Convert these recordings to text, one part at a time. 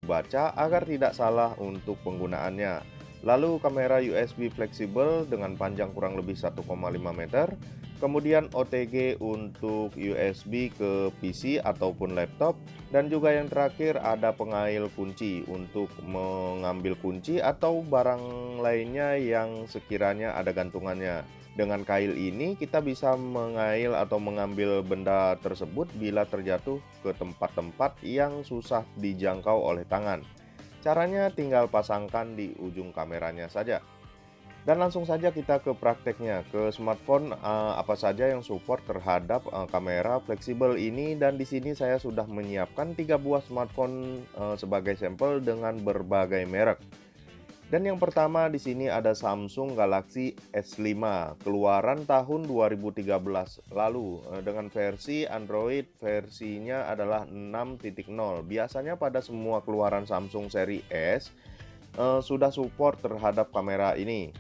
baca agar tidak salah untuk penggunaannya. Lalu kamera USB fleksibel dengan panjang kurang lebih 1,5 meter. Kemudian OTG untuk USB ke PC ataupun laptop. Dan juga yang terakhir ada pengail kunci untuk mengambil kunci atau barang lainnya yang sekiranya ada gantungannya. Dengan kail ini kita bisa mengail atau mengambil benda tersebut bila terjatuh ke tempat-tempat yang susah dijangkau oleh tangan. Caranya tinggal pasangkan di ujung kameranya saja. Dan langsung saja kita ke prakteknya, ke smartphone apa saja yang support terhadap kamera fleksibel ini. Dan di sini saya sudah menyiapkan 3 buah smartphone sebagai sampel dengan berbagai merek. Dan yang pertama di sini ada Samsung Galaxy S5 keluaran tahun 2013 lalu dengan versi Android versinya adalah 6.0. Biasanya pada semua keluaran Samsung seri S sudah support terhadap kamera ini.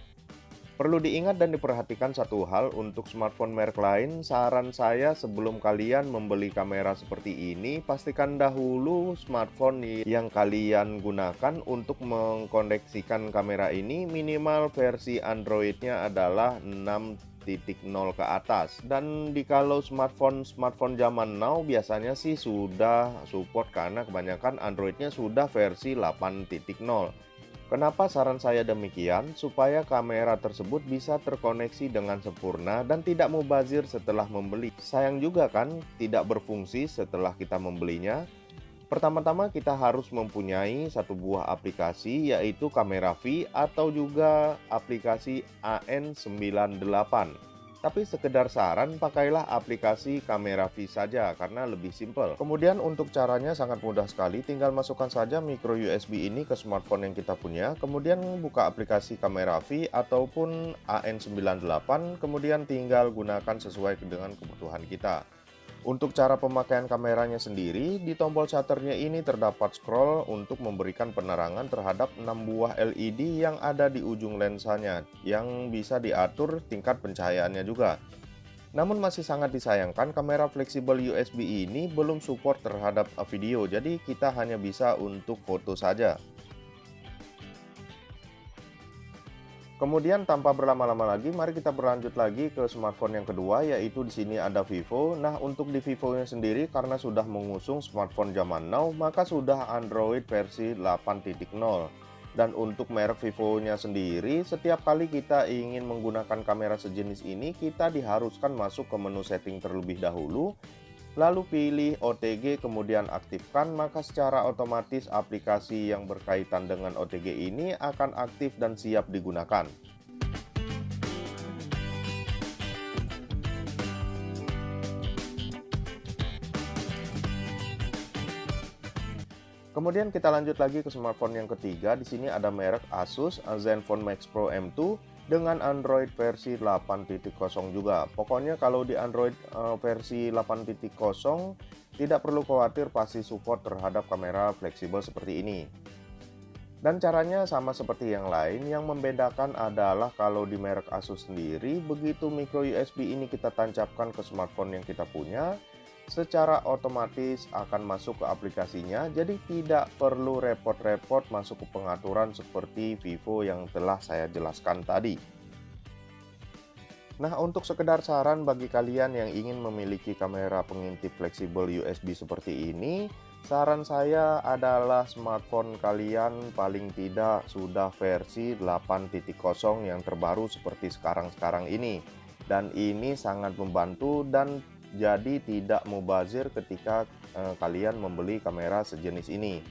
Perlu diingat dan diperhatikan satu hal untuk smartphone merek lain, saran saya sebelum kalian membeli kamera seperti ini, pastikan dahulu smartphone yang kalian gunakan untuk mengkoneksikan kamera ini minimal versi Androidnya adalah 6.0 ke atas. Dan kalau smartphone zaman now biasanya sih sudah support karena kebanyakan Androidnya sudah versi 8.0. Kenapa saran saya demikian? Supaya kamera tersebut bisa terkoneksi dengan sempurna dan tidak mubazir setelah membeli. Sayang juga kan tidak berfungsi setelah kita membelinya. Pertama-tama kita harus mempunyai satu buah aplikasi yaitu Kamera V atau juga aplikasi AN98. Tapi sekedar saran, pakailah aplikasi Kamera V saja karena lebih simpel. Kemudian untuk caranya sangat mudah sekali, tinggal masukkan saja micro USB ini ke smartphone yang kita punya. Kemudian buka aplikasi Kamera V ataupun AN98, kemudian tinggal gunakan sesuai dengan kebutuhan kita. Untuk cara pemakaian kameranya sendiri, di tombol shutternya ini terdapat scroll untuk memberikan penerangan terhadap 6 buah LED yang ada di ujung lensanya, yang bisa diatur tingkat pencahayaannya juga. Namun masih sangat disayangkan kamera fleksibel USB ini belum support terhadap video, jadi kita hanya bisa untuk foto saja. Kemudian tanpa berlama-lama lagi, mari kita berlanjut lagi ke smartphone yang kedua, yaitu di sini ada Vivo. Nah, untuk di Vivo-nya sendiri karena sudah mengusung smartphone zaman now, maka sudah Android versi 8.0. Dan untuk merek Vivo-nya sendiri, setiap kali kita ingin menggunakan kamera sejenis ini, kita diharuskan masuk ke menu setting terlebih dahulu. Lalu pilih OTG kemudian aktifkan, maka secara otomatis aplikasi yang berkaitan dengan OTG ini akan aktif dan siap digunakan. Kemudian kita lanjut lagi ke smartphone yang ketiga. Di sini ada merek Asus Zenfone Max Pro M2 dengan Android versi 8.0 juga. Pokoknya kalau di Android versi 8.0 tidak perlu khawatir, pasti support terhadap kamera fleksibel seperti ini. Dan caranya sama seperti yang lain, yang membedakan adalah kalau di merek Asus sendiri, begitu micro USB ini kita tancapkan ke smartphone yang kita punya, secara otomatis akan masuk ke aplikasinya, jadi tidak perlu repot-repot masuk ke pengaturan seperti Vivo yang telah saya jelaskan tadi. Nah, untuk sekedar saran bagi kalian yang ingin memiliki kamera pengintip fleksibel USB seperti ini, saran saya adalah smartphone kalian paling tidak sudah versi 8.0 yang terbaru seperti sekarang ini. Dan ini sangat membantu dan jadi tidak mubazir ketika kalian membeli kamera sejenis ini.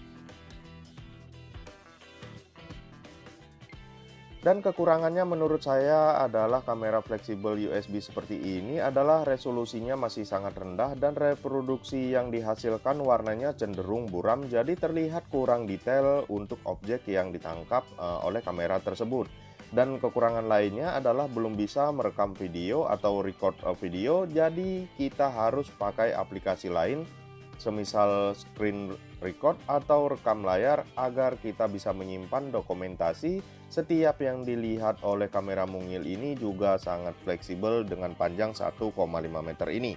Dan kekurangannya menurut saya adalah kamera fleksibel USB seperti ini adalah resolusinya masih sangat rendah dan reproduksi yang dihasilkan warnanya cenderung buram, jadi terlihat kurang detail untuk objek yang ditangkap oleh kamera tersebut. Dan kekurangan lainnya adalah belum bisa merekam video atau record video, jadi kita harus pakai aplikasi lain semisal screen record atau rekam layar agar kita bisa menyimpan dokumentasi. Setiap yang dilihat oleh kamera mungil ini juga sangat fleksibel dengan panjang 1,5 meter ini.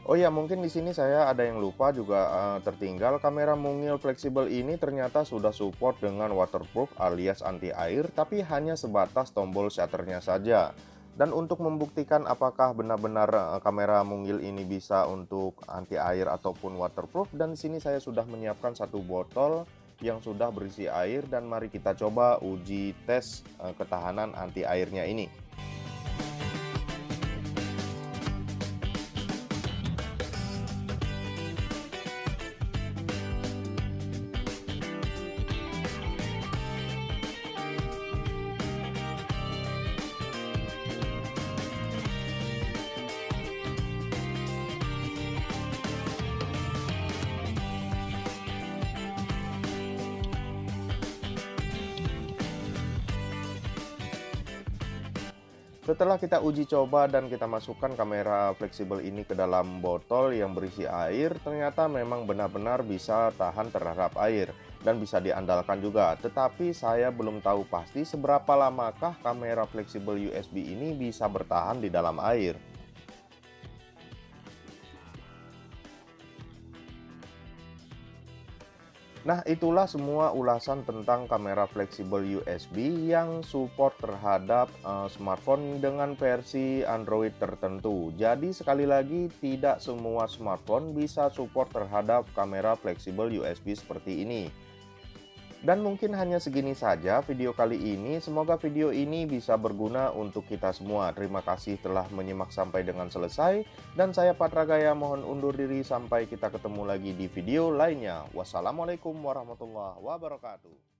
Oh ya, mungkin di sini saya ada yang lupa juga, tertinggal. Kamera mungil fleksibel ini ternyata sudah support dengan waterproof alias anti air, tapi hanya sebatas tombol shutternya saja. Dan untuk membuktikan apakah benar-benar, kamera mungil ini bisa untuk anti air ataupun waterproof, dan di sini saya sudah menyiapkan satu botol yang sudah berisi air, dan mari kita coba uji tes, ketahanan anti airnya ini. Setelah kita uji coba dan kita masukkan kamera fleksibel ini ke dalam botol yang berisi air, ternyata memang benar-benar bisa tahan terhadap air dan bisa diandalkan juga. Tetapi saya belum tahu pasti seberapa lamakah kamera fleksibel USB ini bisa bertahan di dalam air. Nah, itulah semua ulasan tentang kamera fleksibel USB yang support terhadap smartphone dengan versi Android tertentu. Jadi sekali lagi, tidak semua smartphone bisa support terhadap kamera fleksibel USB seperti ini. Dan mungkin hanya segini saja video kali ini. Semoga video ini bisa berguna untuk kita semua. Terima kasih telah menyimak sampai dengan selesai. Dan saya Patra Gaya mohon undur diri sampai kita ketemu lagi di video lainnya. Wassalamualaikum warahmatullahi wabarakatuh.